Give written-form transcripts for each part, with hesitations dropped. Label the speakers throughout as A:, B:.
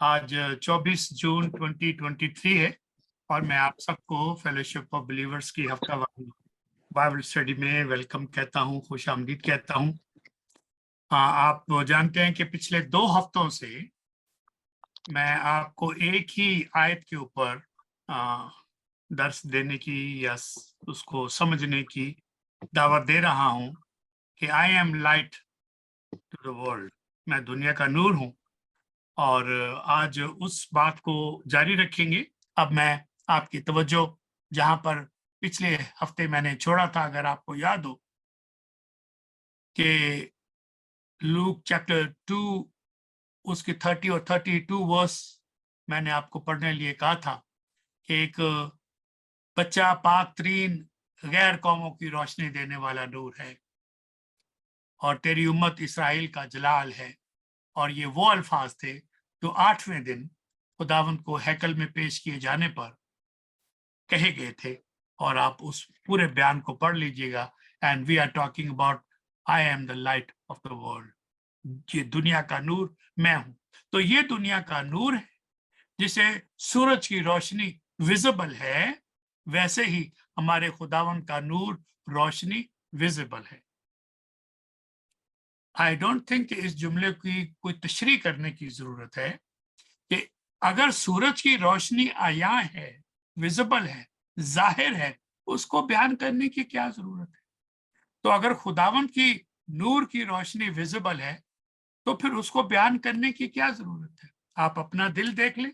A: आज 24 जून 2023 है और मैं आप सबको फेलोशिप ऑफ बिलीवर्स की हफ्तावारी बाइबल स्टडी में वेलकम कहता हूँ, खुश आमदीद कहता हूँ। आप जानते हैं कि पिछले 2 हफ्तों से मैं आपको एक ही आयत के ऊपर दर्स देने की या उसको समझने की दावत दे रहा हूँ कि I am light to the world, मैं दुनिया का नूर हूँ। और आज उस बात को जारी रखेंगे। अब मैं आपकी तवज्जो जहां पर पिछले हफ्ते मैंने छोड़ा था, अगर आपको याद हो कि लूक चैप्टर 2 उसके 30 और 32 वर्स मैंने आपको पढ़ने लिए कहा था कि एक बच्चा पाक तरीन गैर कौमों की रोशनी देने वाला नूर है और तेरी उम्मत इसराइल का जलाल है। और ये वो अल्फाज थे जो 8वें दिन खुदावंद को हैकल में पेश किए जाने पर कहे गए थे। और आप उस पूरे बयान को पढ़ लीजिएगा। And we are talking about I am the light of the world, ये दुनिया का नूर मैं हूं। तो ये दुनिया का नूर है जिसे सूरज की रोशनी विजिबल है, वैसे ही हमारे खुदावंद का नूर रोशनी विजिबल है। आई डोंट थिंक इस जुमले की कोई तशरीह करने की जरूरत है कि अगर सूरज की रोशनी आया है, विजिबल है, जाहिर है, उसको बयान करने की क्या जरूरत है। तो अगर खुदावंद की नूर की रोशनी विजिबल है तो फिर उसको बयान करने की क्या जरूरत है। आप अपना दिल देख लें।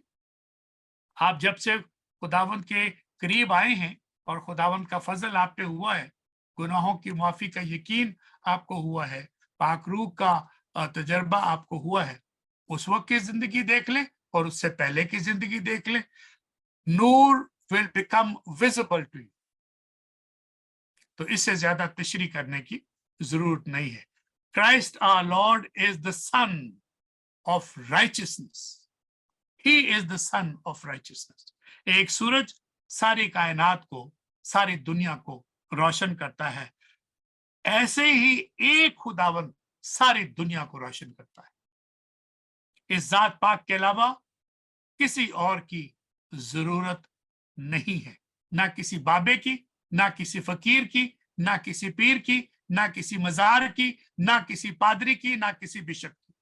A: आप जब से खुदावंद के करीब आए हैं और खुदावंद का फजल आप पे हुआ है, गुनाहों की माफी का यकीन आपको हुआ है, पाक रूह का तजर्बा आपको हुआ है, उस वक्त की जिंदगी देख लें और उससे पहले की जिंदगी देख लें। नूर will become visible to you. तो इससे ज्यादा तशरीह करने की जरूरत नहीं है। Christ our Lord is the son of righteousness. He is the son of righteousness. एक सूरज सारी कायनात को, सारी दुनिया को रोशन करता है, ऐसे ही एक खुदावंद सारी दुनिया को रोशन करता है। इस जात पाक के अलावा किसी और की जरूरत नहीं है, ना किसी बाबे की, ना किसी फकीर की, ना किसी पीर की, ना किसी मजार की, ना किसी पादरी की, ना किसी बिशप की।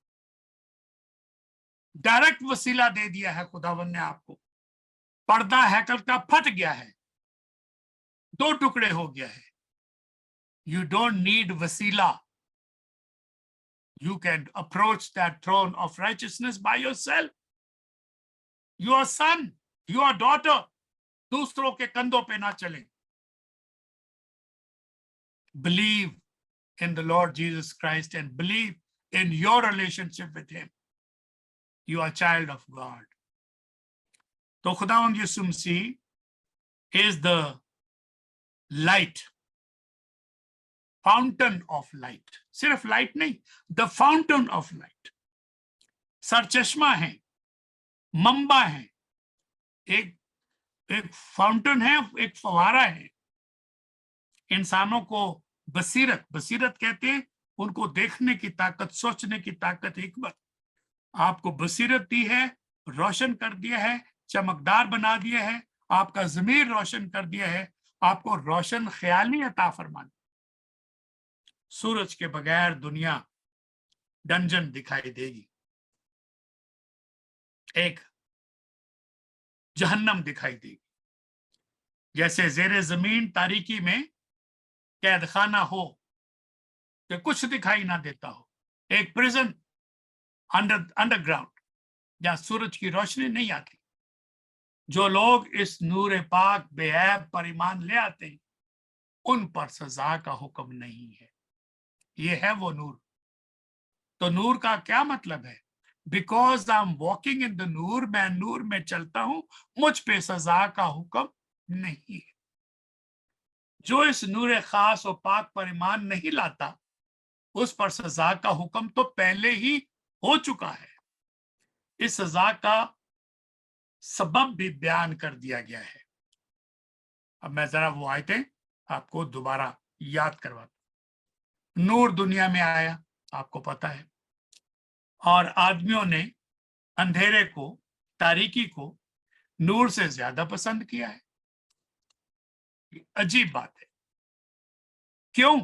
A: डायरेक्ट वसीला दे दिया है खुदावन ने आपको। पर्दा हैकल का फट गया है, 2 टुकड़े हो गया है। यू डोंट नीड वसीला, you can approach that throne of righteousness by yourself. Your son, your daughter, दूसरों के कंधों पे ना चलें। Believe in the Lord Jesus Christ and believe in your relationship with him. You are a child of God. तो खुदावंद यीशु मसीह is the light, fountain of light. सिर्फ light नहीं, the fountain of light. सरचश्मा है, मंबा है, एक fountain है, एक फवारा है। इंसानों को बसीरत कहते हैं, उनको देखने की ताकत, सोचने की ताकत, हिकमत। आपको बसीरत दी है, रोशन कर दिया है, चमकदार बना दिया है, आपका ज़मीर रोशन कर दिया है, आपको रोशन ख्याली अता फरमानी। सूरज के बगैर दुनिया डंजन दिखाई देगी, एक जहन्नम दिखाई देगी। जैसे जेरे जमीन तारीकी में कैद खाना हो कि कुछ दिखाई ना देता हो, एक प्रिजन अंडरग्राउंड जहां सूरज की रोशनी नहीं आती। जो लोग इस नूर पाक बेऐब पर ईमान ले आते हैं, उन पर सजा का हुक्म नहीं है। ये है वो नूर। तो नूर का क्या मतलब है? Because I am walking in the नूर, मैं नूर में चलता हूं, मुझ पे सजा का हुक्म नहीं है। जो इस नूर खास और पाक पर ईमान नहीं लाता, उस पर सजा का हुक्म तो पहले ही हो चुका है। इस सजा का सबब भी बयान कर दिया गया है। अब मैं जरा वो आयतें आपको दोबारा याद करवाता हूं। नूर दुनिया में आया, आपको पता है, और आदमियों ने अंधेरे को, तारीकी को नूर से ज्यादा पसंद किया है। अजीब बात है। क्यों?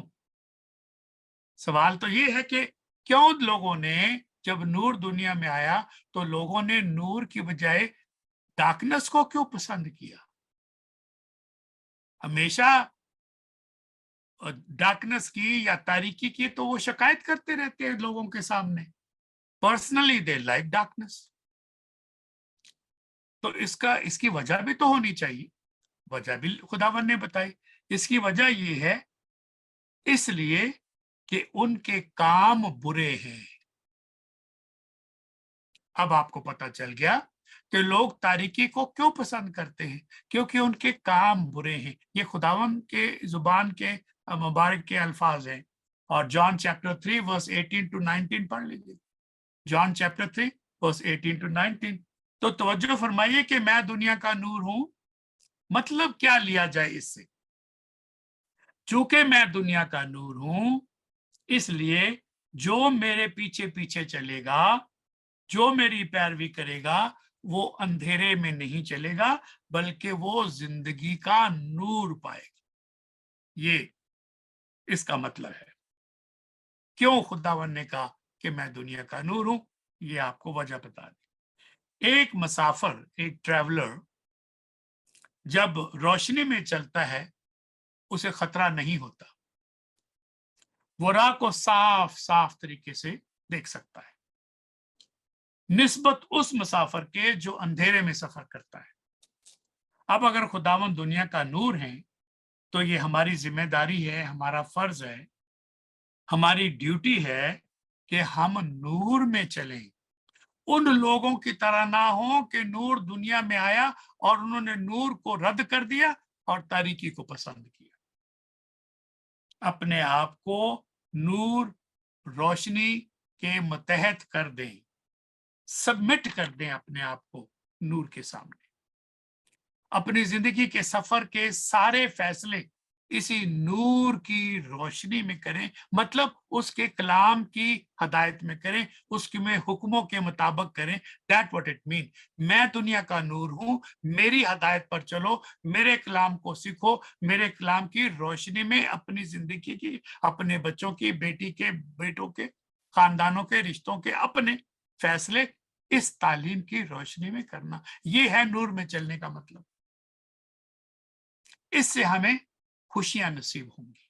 A: सवाल तो ये है कि क्यों लोगों ने, जब नूर दुनिया में आया तो लोगों ने नूर की बजाय डार्कनेस को क्यों पसंद किया? हमेशा डार्कनेस की या तारीकी की तो वो शिकायत करते रहते हैं लोगों के सामने। Personally they like darkness. तो इसकी वजह भी तो होनी चाहिए। वजह भी खुदावन ने बताई। इसकी वजह ये है इसलिए कि उनके काम बुरे हैं। अब आपको पता चल गया कि लोग तारीकी को क्यों पसंद करते हैं, क्योंकि उनके काम बुरे हैं। ये खुदावन के जुबान के मुबारक के अल्फाज हैं। और जॉन चैप्टर 3 वर्स 18 to 19 पढ़ लीजिए। John chapter 3 verse 18 to 19। तो तवज्जो फरमाइए कि मैं दुनिया का नूर हूं, मतलब क्या लिया जाए इससे? चूंकि मैं दुनिया का नूर हूं, इसलिए जो मेरे पीछे पीछे चलेगा, जो मेरी पैरवी करेगा, वो अंधेरे में नहीं चलेगा, बल्कि वो जिंदगी का नूर पाएगा। ये इसका मतलब है क्यों खुदावन ने कहा कि मैं दुनिया का नूर हूं। ये आपको वजह बता दी। एक मुसाफिर, एक ट्रैवलर जब रोशनी में चलता है उसे खतरा नहीं होता। वो राह को साफ साफ तरीके से देख सकता है, निस्बत उस मुसाफिर के जो अंधेरे में सफर करता है। अब अगर खुदावन दुनिया का नूर है तो ये हमारी जिम्मेदारी है, हमारा फर्ज है, हमारी ड्यूटी है कि हम नूर में चलें। उन लोगों की तरह ना हो कि नूर दुनिया में आया और उन्होंने नूर को रद्द कर दिया और तारीकी को पसंद किया। अपने आप को नूर, रोशनी के मतहत कर दें, सबमिट कर दें अपने आप को नूर के सामने। अपनी जिंदगी के सफर के सारे फैसले इसी नूर की रोशनी में करें, मतलब उसके कलाम की हदायत में करें, उसके में हुक्मों के मुताबिक करें। That what it mean. मैं दुनिया का नूर हूं, मेरी हदायत पर चलो, मेरे कलाम को सीखो, मेरे कलाम की रोशनी में अपनी जिंदगी की, अपने बच्चों की, बेटी के, बेटों के, खानदानों के, रिश्तों के अपने फैसले इस तालीम की रोशनी में करना। ये है नूर में चलने का मतलब। इससे हमें खुशियां नसीब होंगी।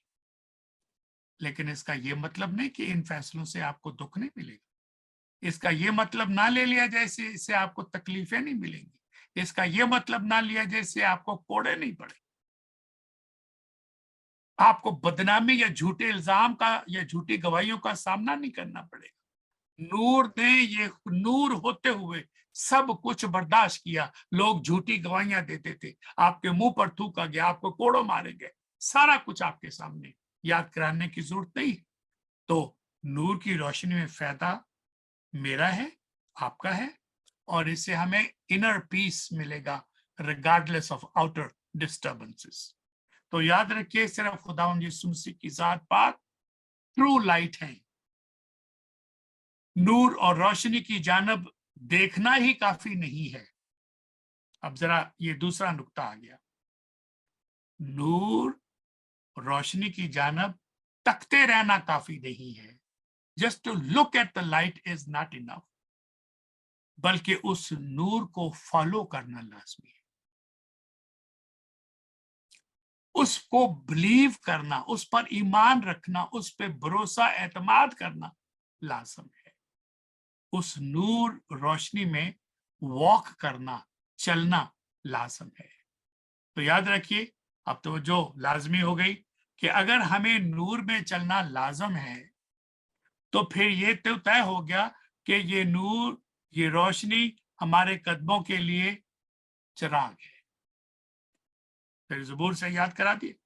A: लेकिन इसका यह मतलब नहीं कि इन फैसलों से आपको दुख नहीं मिलेगा। इसका यह मतलब ना ले लिया जाए इससे आपको तकलीफें नहीं मिलेंगी। इसका यह मतलब ना लिया जाए इससे आपको कोड़े नहीं पड़े, आपको बदनामी या झूठे इल्जाम का या झूठी गवाहियों का सामना नहीं करना पड़ेगा। नूर ने ये नूर होते हुए सब कुछ बर्दाश्त किया। लोग झूठी गवाहियां देते थे, आपके मुंह पर थूका गया, आपको कोड़ों मारे गए, सारा कुछ आपके सामने, याद कराने की जरूरत नहीं। तो नूर की रोशनी में फायदा मेरा है, आपका है, और इससे हमें इनर पीस मिलेगा रिगार्डलेस ऑफ आउटर डिस्टर्बेंसेस। तो याद रखिए, सिर्फ खुदावंद यीशु मसीह की जात पाक ट्रू लाइट है। नूर और रोशनी की जानब देखना ही काफी नहीं है। अब जरा ये दूसरा नुक्ता आ गया। नूर, रोशनी की जानब तकते रहना काफी नहीं है। Just to look at the light is not enough, बल्कि उस नूर को फॉलो करना लाजमी है। उसको बिलीव करना, उस पर ईमान रखना, उस पर भरोसा एतमाद करना लाजम है। उस नूर रोशनी में वॉक करना, चलना लाजम है। तो याद रखिए, अब तो जो लाजमी हो गई कि अगर हमें नूर में चलना लाजम है तो फिर ये तो तय हो गया कि ये नूर, ये रोशनी हमारे कदमों के लिए चिराग है। फिर ज़बूर से याद करा दिए,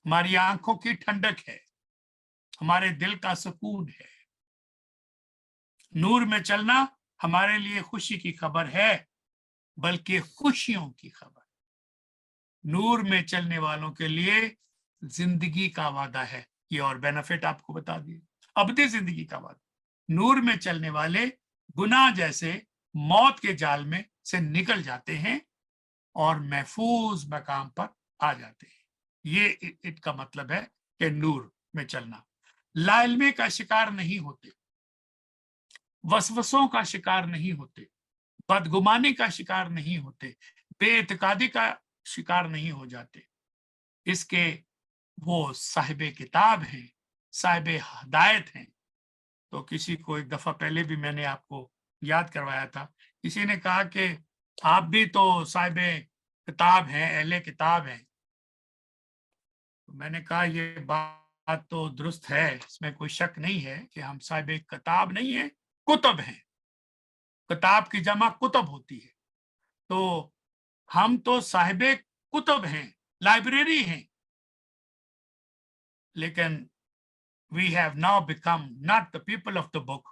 A: हमारी आंखों की ठंडक है, हमारे दिल का सुकून है। नूर में चलना हमारे लिए खुशी की खबर है, बल्कि खुशियों की खबर। नूर में चलने वालों के लिए जिंदगी का वादा है। ये और बेनिफिट आपको बता दिए, अबदी जिंदगी का वादा। नूर में चलने वाले गुनाह जैसे मौत के जाल में से निकल जाते हैं और महफूज मकाम पर आ जाते हैं। ये इसका मतलब है कि नूर में चलना। लाइल्मी का शिकार नहीं होते, वसवसों का शिकार नहीं होते, बदगुमानी का शिकार नहीं होते, बेइत्कादी का शिकार नहीं हो जाते। इसके वो साहिब किताब हैं, साहिब हदायत हैं। तो किसी को एक दफा पहले भी मैंने आपको याद करवाया था, किसी ने कहा कि आप भी तो साहिब किताब हैं, अहले किताब हैं। तो मैंने कहा ये बात तो दुरुस्त है, इसमें कोई शक नहीं है कि हम साहिब किताब नहीं है, कुतुब हैं। किताब की जमा कुतुब होती है। तो हम तो साहिब कुतुब हैं, लाइब्रेरी हैं। लेकिन we have now become not the people of the book,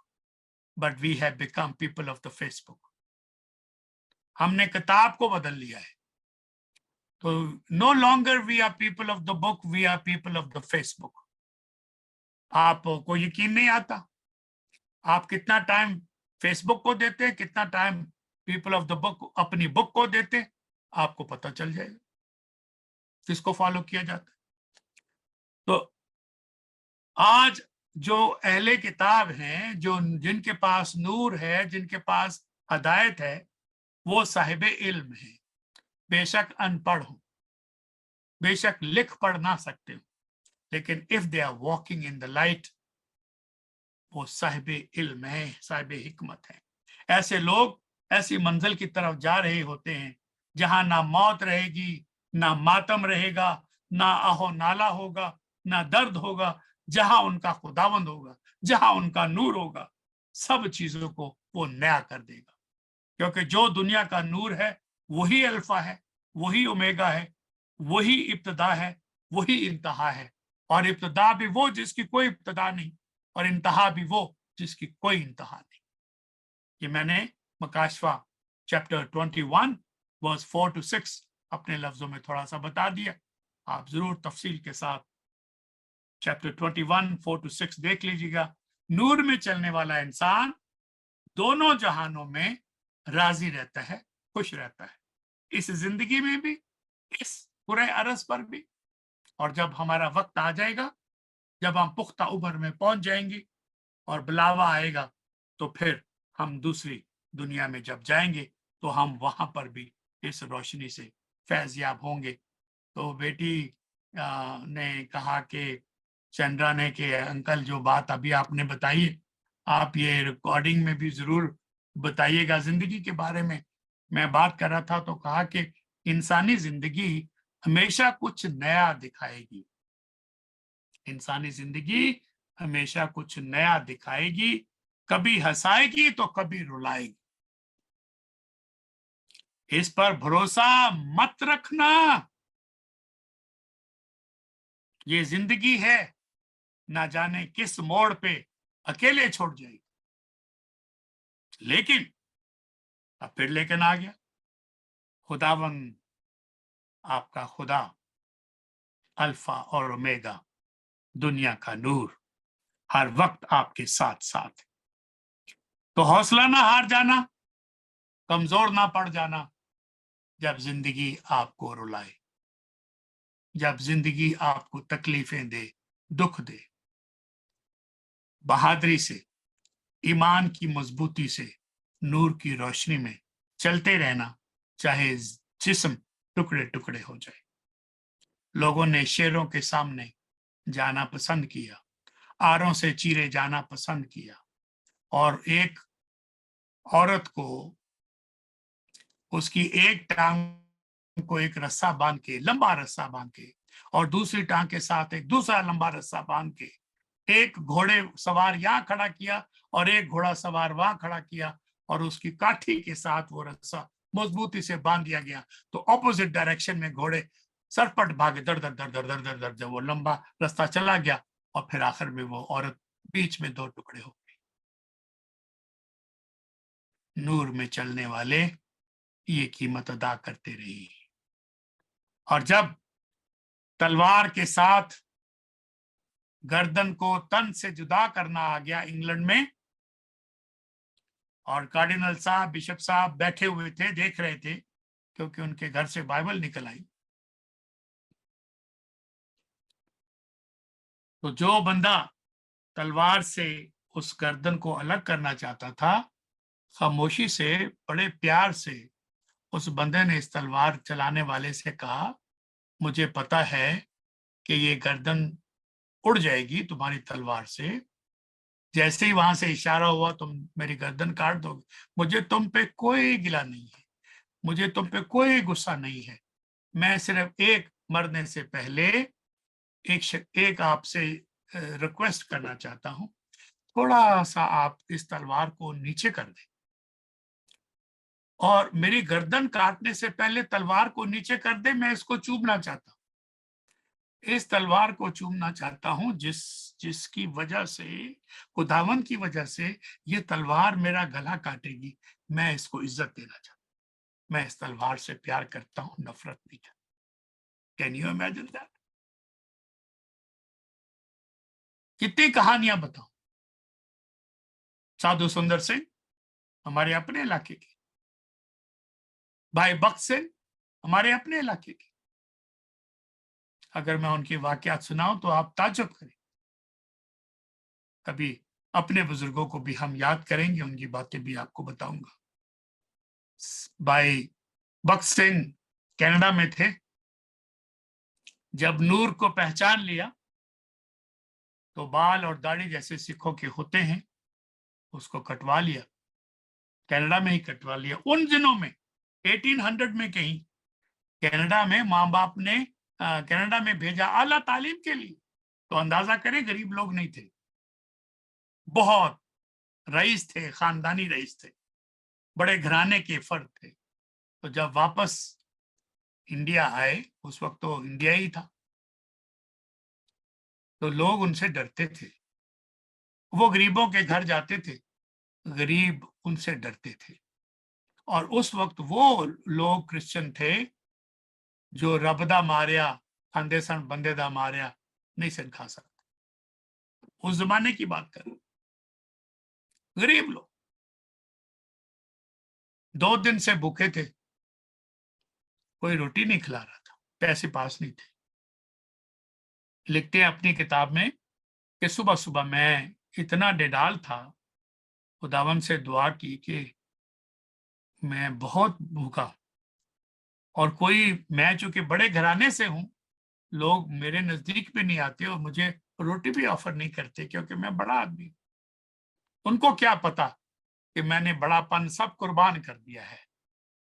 A: but we have become people of the Facebook. हमने किताब को बदल लिया है। तो no longer we are people of the book, we are people of the Facebook. आपको यकीन नहीं आता, आप कितना टाइम फेसबुक को देते हैं, कितना time people of the book अपनी बुक को देते हैं, आपको पता चल जाएगा किसको फॉलो किया जाता है। तो आज जो अहले किताब हैं, जो जिनके पास नूर है, जिनके पास हदायत है, वो साहिब इल्म है। बेशक अनपढ़ हो, बेशक लिख पढ़ ना सकते हो, लेकिन if they are walking in the light, वो साहिब इल्म है, साहिब हिकमत है। ऐसे लोग ऐसी मंजिल की तरफ जा रहे होते हैं जहां ना मौत रहेगी, ना मातम रहेगा, ना आहो नाला होगा, ना दर्द होगा, जहां उनका खुदावंद होगा, जहां उनका नूर होगा, सब चीजों को वो नया कर देगा। क्योंकि जो दुनिया का नूर है वही अल्फा है, वही ओमेगा है, वही इब्तदा है, वही इंतहा है। और इब्तदा भी वो जिसकी कोई इब्तदा नहीं, और इंतहा भी वो जिसकी कोई इंतहा नहीं। ये मैंने मकाशफा चैप्टर 21 वर्स 4 to 6 अपने लफ्जों में थोड़ा सा बता दिया। आप जरूर तफसील के साथ चैप्टर 21 4 to 6 देख लीजिएगा। नूर में चलने वाला इंसान दोनों जहानों में राजी रहता है, खुश रहता है, इस जिंदगी में भी, इस पूरे अरस पर भी। और जब हमारा वक्त आ जाएगा, जब हम पुख्ता उम्र में पहुंच जाएंगे और बुलावा आएगा, तो फिर हम दूसरी दुनिया में जब जाएंगे तो हम वहां पर भी इस रोशनी से फैज़याब होंगे। तो बेटी ने कहा कि चंद्रा ने कि अंकल जो बात अभी आपने बताई, आप ये रिकॉर्डिंग में भी जरूर बताइएगा। जिंदगी के बारे में मैं बात कर रहा था तो कहा कि इंसानी जिंदगी हमेशा कुछ नया दिखाएगी, इंसानी जिंदगी हमेशा कुछ नया दिखाएगी, कभी हंसाएगी तो कभी रुलाएगी। इस पर भरोसा मत रखना, ये जिंदगी है, ना जाने किस मोड़ पे अकेले छोड़ जाएगी। लेकिन अब फिर लेकिन आ गया, खुदावंद आपका खुदा, अल्फा और ओमेगा, दुनिया का नूर, हर वक्त आपके साथ साथ। तो हौसला ना हार जाना, कमजोर ना पड़ जाना जब जिंदगी आपको रुलाए, जब जिंदगी आपको तकलीफें दे, दुख दे। बहादुरी से, ईमान की मजबूती से, नूर की रोशनी में चलते रहना, चाहे जिस्म टुकड़े टुकड़े हो जाए। लोगों ने शेरों के सामने जाना पसंद किया, आरों से चीरे जाना पसंद किया, और एक औरत को उसकी एक टांग को एक रस्सा बांध के, लंबा रस्सा बांध के, और दूसरी टांग के साथ एक दूसरा लंबा रस्सा बांध के, एक घोड़े सवार यहाँ खड़ा किया और एक घोड़ा सवार वहां खड़ा किया, और उसकी काठी के साथ वो रस्सा मजबूती से बांध दिया गया। तो ऑपोजिट डायरेक्शन में घोड़े सरपट भागे, दर दर दर दर दर दर दर दर, वो लंबा रास्ता चला गया, और फिर आखिर में वो औरत बीच में दो टुकड़े हो गई। नूर में चलने वाले ये कीमत अदा करते रही। और जब तलवार के साथ गर्दन को तन से जुदा करना आ गया इंग्लैंड में, और कार्डिनल साहब, बिशप साहब बैठे हुए थे, देख रहे थे, क्योंकि उनके घर से बाइबल निकल आई। तो जो बंदा तलवार से उस गर्दन को अलग करना चाहता था, खामोशी से, बड़े प्यार से उस बंदे ने इस तलवार चलाने वाले से कहा, मुझे पता है कि ये गर्दन उड़ जाएगी तुम्हारी तलवार से, जैसे ही वहां से इशारा हुआ तुम मेरी गर्दन काट दोगे, मुझे तुम पे कोई गिला नहीं है, मुझे तुम पे कोई गुस्सा नहीं है, मैं सिर्फ एक मरने से पहले एक आपसे रिक्वेस्ट करना चाहता हूं, थोड़ा सा आप इस तलवार को नीचे कर दें, और मेरी गर्दन काटने से पहले तलवार को नीचे कर दे, मैं इसको चूमना चाहता हूं, इस तलवार को चूमना चाहता हूं जिसकी वजह से, खुदावन की वजह से ये तलवार मेरा गला काटेगी, मैं इसको इज्जत देना चाहता हूं, मैं इस तलवार से प्यार करता हूं, नफरत नहीं करता। Can you imagine that? कितनी कहानियां बताऊं। साधु सुंदर सिंह हमारे अपने इलाके के, भाई बख्त सिंह हमारे अपने इलाके के, अगर मैं उनकी वाकयात सुनाऊं तो आप ताज्जुब करें। कभी अपने बुजुर्गों को भी हम याद करेंगे, उनकी बातें भी आपको बताऊंगा। भाई बख्त सिंह कनाडा में थे, जब नूर को पहचान लिया तो बाल और दाढ़ी जैसे सिखों के होते हैं उसको कटवा लिया, कनाडा में ही कटवा लिया। उन दिनों में 1800 में कहीं कनाडा में माँ बाप ने कनाडा में भेजा आला तालीम के लिए, तो अंदाजा करें गरीब लोग नहीं थे, बहुत रईस थे, खानदानी रईस थे, बड़े घराने के फर्द थे। तो जब वापस इंडिया आए, उस वक्त तो इंडिया ही था, तो लोग उनसे डरते थे, वो गरीबों के घर जाते थे, गरीब उनसे डरते थे। और उस वक्त वो लोग क्रिश्चियन थे जो रब दा मारिया खांदे सन, बंदे दा मारिया नहीं सन खा सकते। उस जमाने की बात कर, गरीब लोग 2 दिन से भूखे थे, कोई रोटी नहीं खिला रहा था, पैसे पास नहीं थे। लिखते हैं अपनी किताब में कि सुबह सुबह मैं इतना डेडाल था, खुदावन से दुआ की कि मैं बहुत भूखा, और कोई, मैं चूंकि बड़े घराने से हूं, लोग मेरे नजदीक भी नहीं आते और मुझे रोटी भी ऑफर नहीं करते, क्योंकि मैं बड़ा आदमी। उनको क्या पता कि मैंने बड़ापन सब कुर्बान कर दिया है,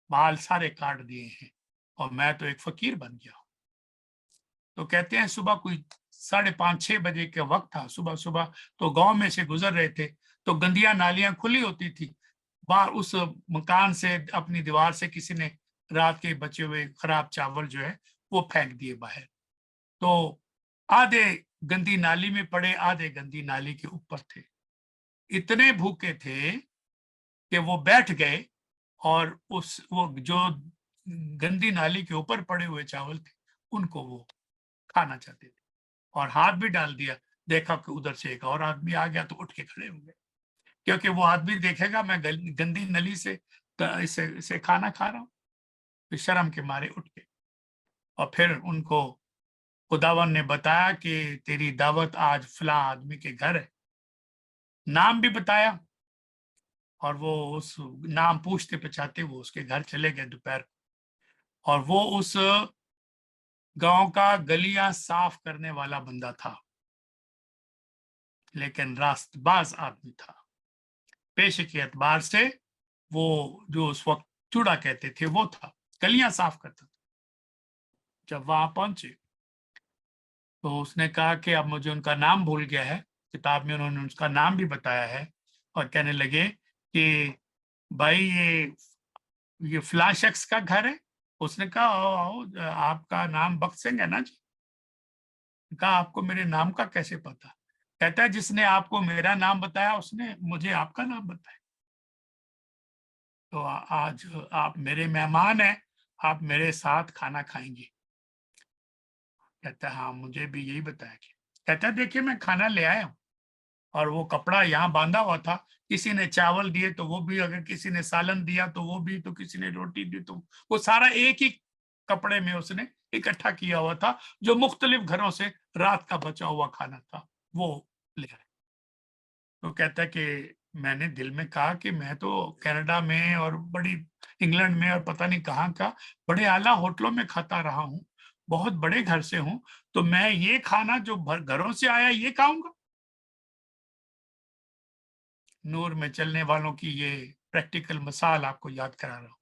A: बाल सारे काट दिए हैं, और मैं तो एक फकीर बन गया हूं। तो कहते हैं सुबह कोई 5:30-6 बजे का वक्त था, सुबह सुबह, तो गांव में से गुजर रहे थे, तो गंदियां नालियां खुली होती थी, बाहर उस मकान से, अपनी दीवार से किसी ने रात के बचे हुए खराब चावल जो है वो फेंक दिए बाहर। तो आधे गंदी नाली में पड़े, आधे गंदी नाली के ऊपर थे। इतने भूखे थे कि वो बैठ गए और वो जो गंदी नाली के ऊपर पड़े हुए चावल थे उनको वो खाना चाहते थे, और हाथ भी डाल दिया, देखा कि उधर से एक और आदमी आ गया तो उठ के खड़े हो गए, क्योंकि वो आदमी देखेगा मैं गंदी नली से इसे खाना खा रहा हूँ, तो शर्म के मारे उठ के। और फिर उनको खुदावन ने बताया कि तेरी दावत आज फलां आदमी के घर है, नाम भी बताया, और वो उस नाम पूछते पछाते वो उसके घर चले गए दोपहर, और वो उस गांव का गलियां साफ करने वाला बंदा था, लेकिन रास्तबाज आदमी था। पेशे के एतबार से वो जो उस वक्त चूड़ा कहते थे वो था, गलियां साफ करता था। जब वहां पहुंचे तो उसने कहा कि अब मुझे उनका नाम भूल गया है, किताब में उन्होंने उसका नाम भी बताया है, और कहने लगे कि भाई ये फलां शख्स का घर है। उसने कहा आओ आओ, आपका नाम बख्त सिंह है ना जी? कहा आपको मेरे नाम का कैसे पता? कहता है जिसने आपको मेरा नाम बताया उसने मुझे आपका नाम बताया। तो आज आप मेरे मेहमान हैं, आप मेरे साथ खाना खाएंगे। कहता है हाँ मुझे भी यही बताया। कहता है देखिए मैं खाना ले आया हूँ, और वो कपड़ा यहाँ बांधा हुआ था, किसी ने चावल दिए तो वो भी, अगर किसी ने सालन दिया तो वो भी, तो किसी ने रोटी दी तो वो सारा एक ही कपड़े में उसने इकट्ठा किया हुआ था, जो मुख्तलिफ घरों से रात का बचा हुआ खाना था वो ले आए। तो कहता है कि मैंने दिल में कहा कि मैं तो कनाडा में और बड़ी इंग्लैंड में और पता नहीं कहाँ का बड़े आला होटलों में खाता रहा हूँ, बहुत बड़े घर से हूँ, तो मैं ये खाना जो घरों से आया ये खाऊंगा? नूर में चलने वालों की ये प्रैक्टिकल मिसाल आपको याद करा रहा हूँ।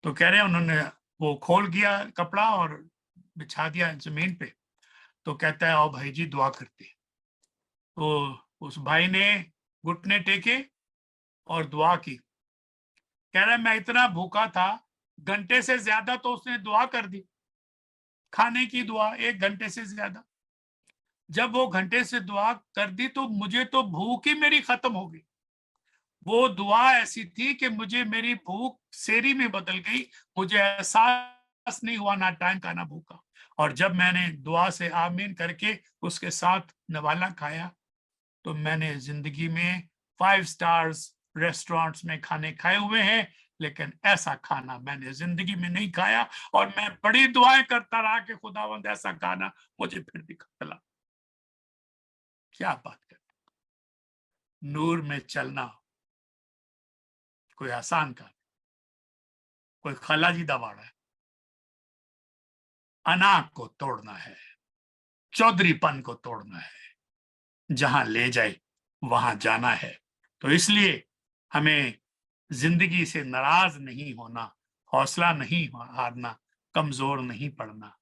A: तो कह रहे हैं उन्होंने वो खोल दिया कपड़ा और बिछा दिया जमीन पे। तो कहता है आओ भाई जी दुआ करते हैं। तो उस भाई ने घुटने टेके और दुआ की। कह रहा है मैं इतना भूखा था, घंटे से ज्यादा तो उसने दुआ कर दी, खाने की दुआ 1 घंटे से ज्यादा। जब वो घंटे से दुआ कर दी तो मुझे तो भूख ही मेरी खत्म हो गई। वो दुआ ऐसी थी कि मुझे मेरी भूख सेरी में बदल गई, मुझे एहसास नहीं हुआ ना टाइम का ना भूखा। और जब मैंने दुआ से आमीन करके उसके साथ नवाला खाया, तो मैंने जिंदगी में 5 स्टार्स रेस्टोरेंट्स में खाने खाए हुए हैं, लेकिन ऐसा खाना मैंने जिंदगी में नहीं खाया। और मैं बड़ी दुआएं करता रहा कि खुदावंद ऐसा खाना मुझे फिर भी खिला। क्या बात कर, नूर में चलना कोई आसान काम, कोई खलाजी दवाड़ा है। अनाक को तोड़ना है, चौधरीपन को तोड़ना है, जहां ले जाए वहां जाना है। तो इसलिए हमें जिंदगी से नाराज नहीं होना, हौसला नहीं हारना, कमजोर नहीं पड़ना।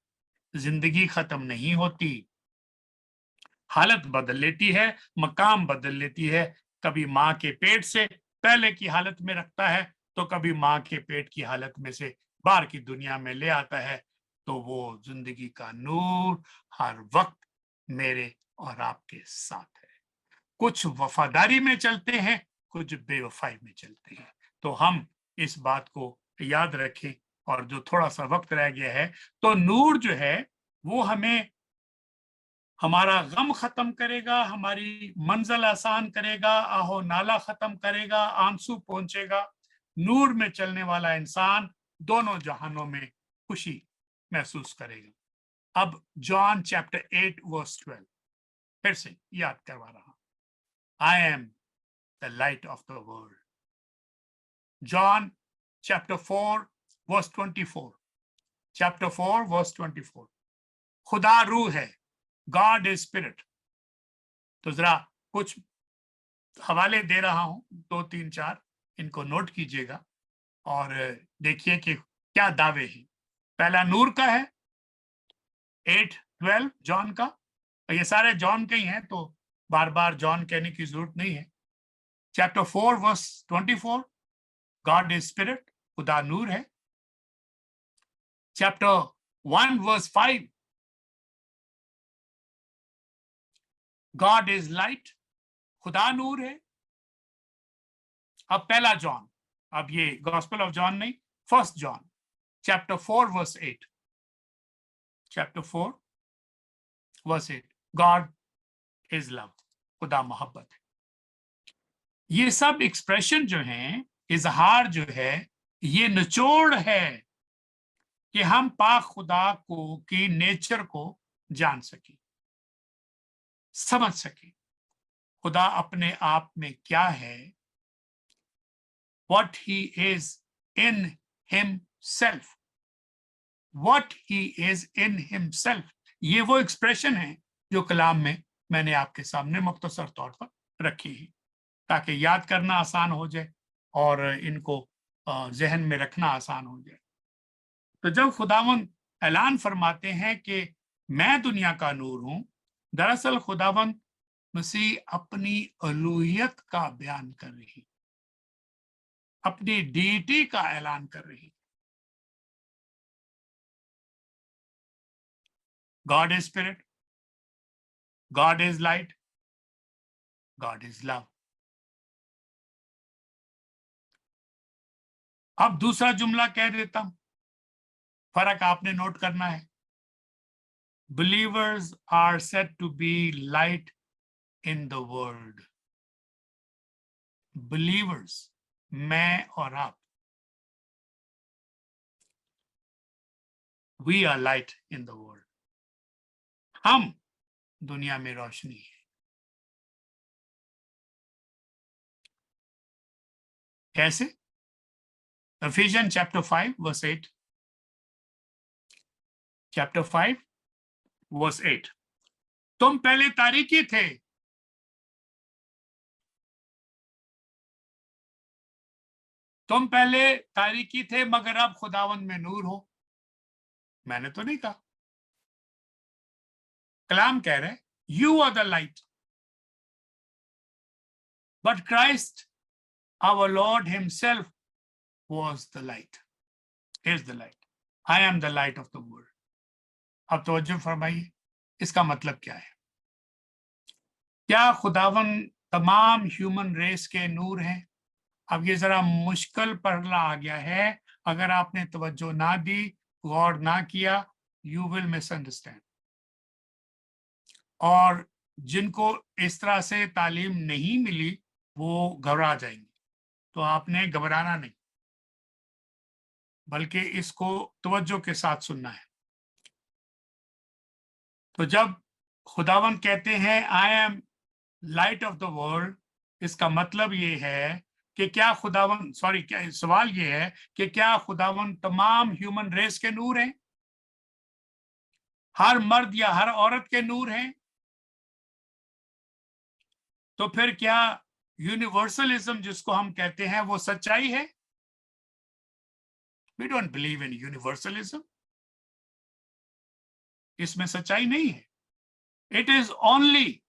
A: जिंदगी खत्म नहीं होती, हालत बदल लेती है, मकाम बदल लेती है। कभी माँ के पेट से पहले की हालत में रखता है, तो कभी माँ के पेट की हालत में से बाहर की दुनिया में ले आता है। तो वो जिंदगी का नूर हर वक्त मेरे और आपके साथ है। कुछ वफादारी में चलते हैं, कुछ बेवफाई में चलते हैं। तो हम इस बात को याद रखें। और जो थोड़ा सा वक्त रह गया है, तो नूर जो है वो हमें हमारा गम खत्म करेगा, हमारी मंजिल आसान करेगा, आहो नाला खत्म करेगा, आंसू पहुंचेगा। नूर में चलने वाला इंसान दोनों जहानों में खुशी महसूस करेगा। अब जॉन चैप्टर 8 वर्स 12 फिर से याद करवा रहा। I am the light of the world. John chapter 4 verse 24, chapter 4 verse 24। खुदा रूह है, गॉड इज स्पिरिट। तो जरा कुछ हवाले दे रहा हूं, 2 3 4, इनको नोट कीजिएगा और देखिए कि क्या दावे हैं। पहला नूर का है, 8:12 जॉन का। ये सारे जॉन के ही हैं, तो बार बार जॉन कहने की जरूरत नहीं है। Chapter 4 verse 24, God is spirit, खुदा नूर है। Chapter 1 verse 5, God is light, खुदा नूर है। अब पहला जॉन, अब ये गॉस्पेल ऑफ जॉन नहीं, first John chapter 4 verse 8, chapter 4 verse 8, God is love, खुदा मोहब्बत है। ये सब एक्सप्रेशन जो हैं, इजहार जो है, ये निचोड़ है कि हम पाक खुदा को की नेचर को जान सके, समझ सके। खुदा अपने आप में क्या है, what he is in himself, what he is in himself। ये वो एक्सप्रेशन है जो कलाम में मैंने आपके सामने मुख्तसर तौर पर रखी है, ताकि याद करना आसान हो जाए और इनको जहन में रखना आसान हो जाए। तो जब खुदावंद ऐलान फरमाते हैं कि मैं दुनिया का नूर हूं, दरअसल खुदावंद मसीह अपनी अलूहियत का बयान कर रही, अपनी डीटी का ऐलान कर रही। God is spirit, God is light, God is love. अब दूसरा जुमला कह देता हूं, फर्क आपने नोट करना है। Believers are said to be light in the world. Believers, मैं और आप, we are light in the world. हम दुनिया में रोशनी है. कैसे? Ephesians chapter 5 verse 8. Chapter 5 verse 8. तुम पहले तारीकी थे, तुम पहले तारीकी थे मगर अब खुदावंद में नूर हो. मैंने तो नहीं कहा, कलाम कह रहे, you are the light, but Christ our Lord himself was the light, is the light. I am the light of the world. अब तवज्जो फरमाइए, इसका मतलब क्या है? क्या खुदावन तमाम ह्यूमन रेस के नूर हैं? अब ये जरा मुश्किल पढ़ना आ गया है. अगर आपने तवज्जो ना दी, गौर ना किया, you will misunderstand. और जिनको इस तरह से तालीम नहीं मिली वो घबरा जाएंगे. तो आपने घबराना नहीं, बल्कि इसको तवज्जो के साथ सुनना है. तो जब खुदावन कहते हैं आई am light of the world, इसका मतलब ये है कि क्या खुदावन, सॉरी, क्या सवाल ये है कि क्या खुदावन तमाम ह्यूमन रेस के नूर हैं? हर मर्द या हर औरत के नूर हैं? तो फिर क्या यूनिवर्सलिज्म जिसको हम कहते हैं वो सच्चाई है? We don't believe in universalism. इसमें सच्चाई नहीं है. It is only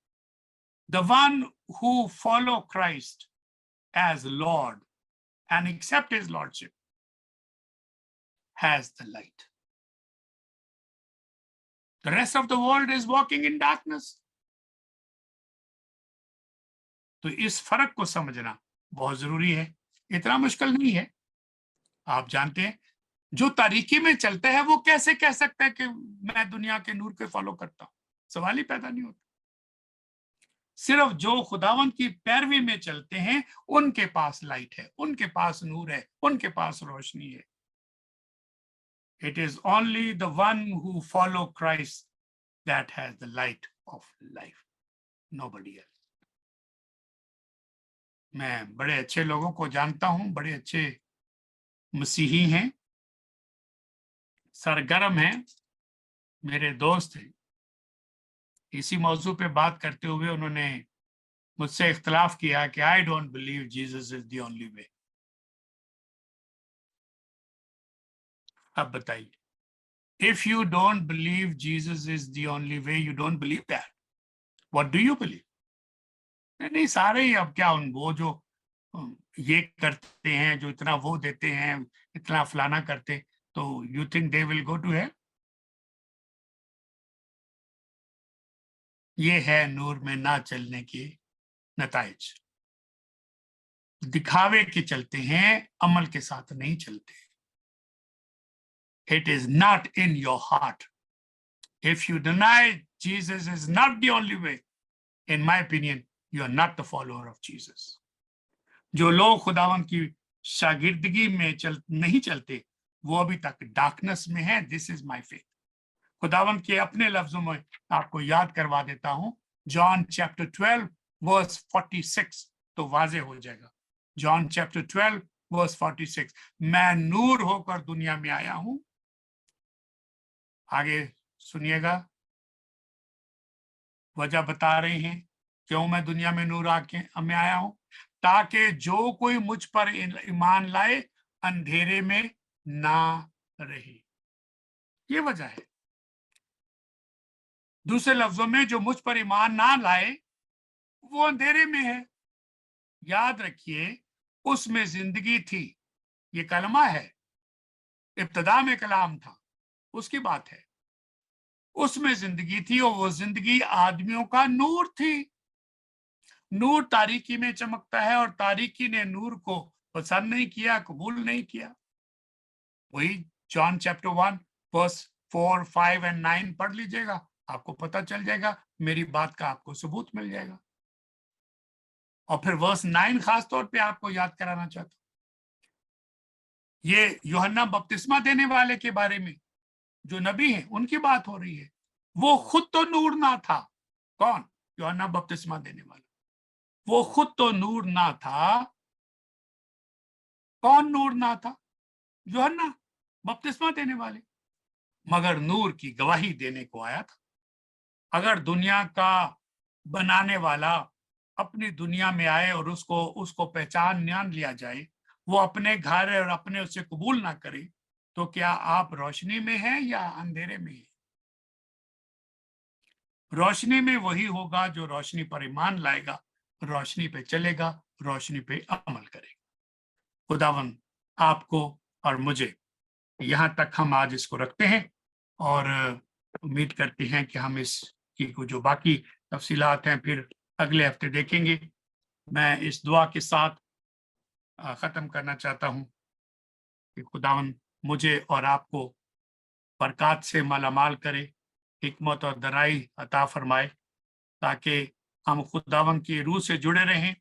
A: the one who follow Christ as Lord and accept his lordship has the light. The rest of the world is walking in darkness. तो इस फर्क को समझना बहुत जरूरी है. इतना मुश्किल नहीं है. आप जानते हैं जो तारीकी में चलता है वो कैसे कह सकता है कि मैं दुनिया के नूर के फॉलो करता हूं? सवाल ही पैदा नहीं होता. सिर्फ जो खुदावंत की पैरवी में चलते हैं उनके पास लाइट है, उनके पास नूर है, उनके पास रोशनी है. It is only the one who follow Christ that has the light of life. Nobody else. मैं बड़े अच्छे लोगों को जानता हूं, बड़े अच्छे मसीही हैं, सरगर्म हैं, मेरे दोस्त हैं. इसी मौजू पे बात करते हुए उन्होंने मुझसे इख्तलाफ किया कि I don't believe Jesus is the only way. अब बताइए, if you don't believe Jesus is the only way, you don't believe that, what do you believe? नहीं, सारे ही अब क्या, उन वो जो ये करते हैं, जो इतना वो देते हैं, इतना फलाना करते, तो you think they will go to hell? ये है नूर में ना चलने के नताइज. दिखावे के चलते हैं, अमल के साथ नहीं चलते. It is not in your heart. If you deny Jesus is not the only way, in my opinion, you are not the follower of Jesus. जो लोग खुदावन की शागिर्दगी में नहीं चलते, वो अभी तक डार्कनेस में है. This is my faith. खुदावन के अपने लफ्जों में आपको याद करवा देता हूं. जॉन चैप्टर 12 वर्स 46, तो वाजे हो जाएगा. जॉन चैप्टर 12 वर्स 46, मैं नूर होकर दुनिया में आया हूं. आगे सुनिएगा, वजह बता रहे हैं क्यों मैं दुनिया में नूर में आया हूं, ताकि जो कोई मुझ पर ईमान लाए अंधेरे में ना रहे. ये वजह है. दूसरे लफ्जों में, जो मुझ पर ईमान ना लाए वो अंधेरे में है. याद रखिए, उसमें जिंदगी थी. ये कलमा है, इब्तदा में कलाम था, उसकी बात है. उसमें जिंदगी थी और वो जिंदगी आदमियों का नूर थी. नूर तारीकी में चमकता है और तारीकी ने नूर को पसंद नहीं किया, कबूल नहीं किया. वही जॉन चैप्टर 1 वर्स 4, 5 और 9 पढ़ लीजिएगा, आपको पता चल जाएगा. मेरी बात का आपको सबूत मिल जाएगा. और फिर वर्स 9 खास तौर पे आपको याद कराना चाहता हूं, ये यूहन्ना बपतिस्मा देने वाले के बारे में, जो नबी हैं उनकी बात हो रही है। वो खुद तो नूर ना था। कौन? यूहन्ना बपतिस्मा देने वाला। वो खुद तो नूर ना था। कौन नूर ना था? यूहन्ना बपतिस्मा देने वाले, मगर नूर की गवाही देने को आया था। अगर दुनिया का बनाने वाला अपनी दुनिया में आए और उसको पहचान लिया जाए, वो अपने घर और अपने उसे कबूल ना करे, तो क्या आप रोशनी में हैं या अंधेरे में हैं? रोशनी में वही होगा जो रोशनी पर ईमान लाएगा, रोशनी पे चलेगा, रोशनी पे अमल करेगा। खुदावन आपको और मुझे, यहाँ तक हम आज इसको रखते हैं और उम्मीद करते हैं कि हम इसकी को जो बाकी तफसीलात हैं फिर अगले हफ्ते देखेंगे। मैं इस दुआ के साथ ख़त्म करना चाहता हूँ कि खुदावन मुझे और आपको बरक़ात से मालामाल करे, हिकमत और दराई अता फरमाए, ताकि हम खुदावन की रूह से जुड़े रहें,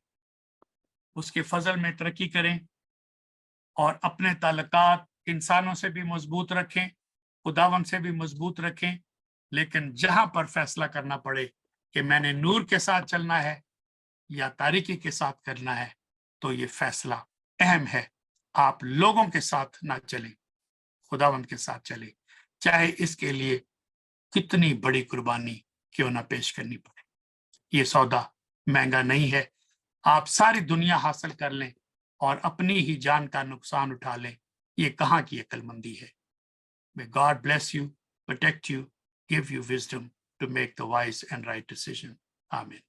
A: उसके फजल में तरक्की करें और अपने ताल्लुकात इंसानों से भी मजबूत रखें, खुदावन से भी मजबूत रखें। लेकिन जहां पर फैसला करना पड़े कि मैंने नूर के साथ चलना है या तारीकी के साथ करना है, तो ये फैसला अहम है। आप लोगों के साथ ना चलें, खुदावन के साथ चलें, चाहे इसके लिए कितनी बड़ी कुर्बानी क्यों ना पेश करनी पड़े। ये सौदा महंगा नहीं है। आप सारी दुनिया हासिल कर लें और अपनी ही जान का नुकसान उठा लें, ये कहाँ की अक्लमंदी है। May God bless you, protect you, give you wisdom to make the wise and right decision. Amen.